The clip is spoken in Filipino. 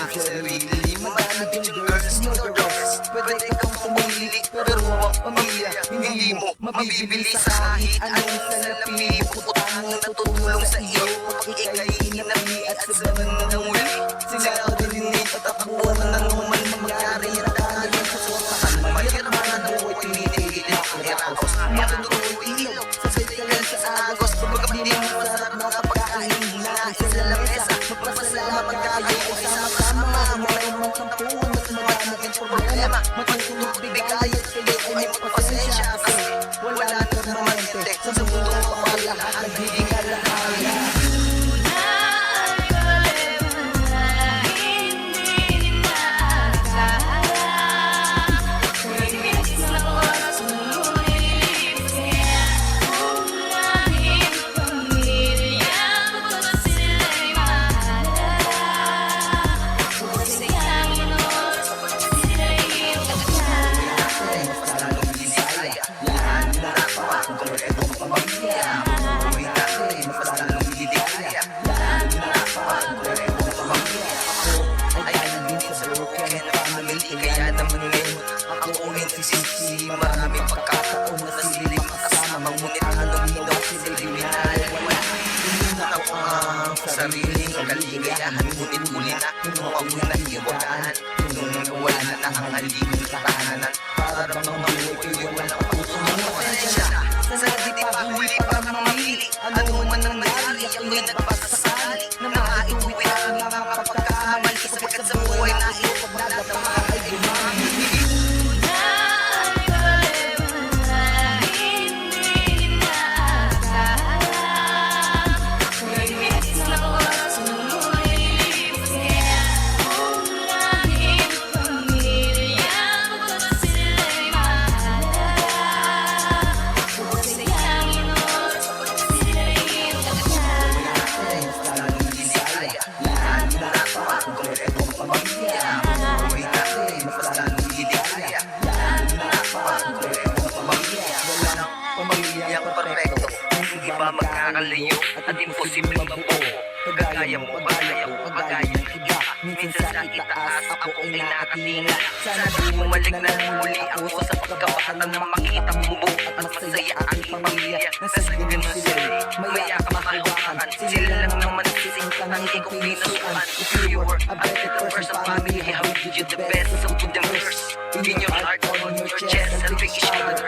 aming sarili. Madami din girls, know the rest. Pwede kang pumili, pero ang pamilya hindi mo mabibili sa kahit anong salapi. Utang na natutulong sa iyo pag ika'y inabi at sabahan na muli. Sila ako din tatakbo na naman mangyari at kagaling sa sotakan. Mahirap na buhay tinitigil ang eraos. Matutuloy ilaw sa sikalan sa agos. Pagkabili mo masarap na kapagkain hinain sa lamesa. Magpasalamat kayo o sama-sama. Mayroon mang tampuan at maraming ang problema. Matutulog bigay at kayo ay may pasensya. Kasi wala na permanente sa mundo ko lahat ang hindi kalahaya. Kaya naman ngayon ako ang NCCC. Maraming pagkataon na silip kasama. Ngunit anong minaw sila'y binay. Wala ako ang sariling kaligayahan. Ngunit uli na mawawalan iwagaan. Nung wala na ang haliging tahanan. Para bang mamuhay ko'y walang puso ng pasensya. Sa di pa huli pa mamili. Ano man ang nangyari ako'y nagpasasali na maiuwi ang mga pagkakamali. Sapagkat sa buhay na ito pagdadama ay gumamit. Pamilya ko perfecto, hindi ba magkakalayo at imposibleng mabuo? Kagaya mo ba ayaw, kagaya ng iba. Minsan sa itaas ako ay nakatinga. Sana di bumalik na muli ako sa pagkabatan ng makita bubo at masaya ang pamilya. Nasa ganyan sila, maya ka makahawakan. Sila lang naman sisinta ng ikaw pinusuan. If you were a better person, family, how would you the best? So put them first in your heart, on your chest, and pick each other.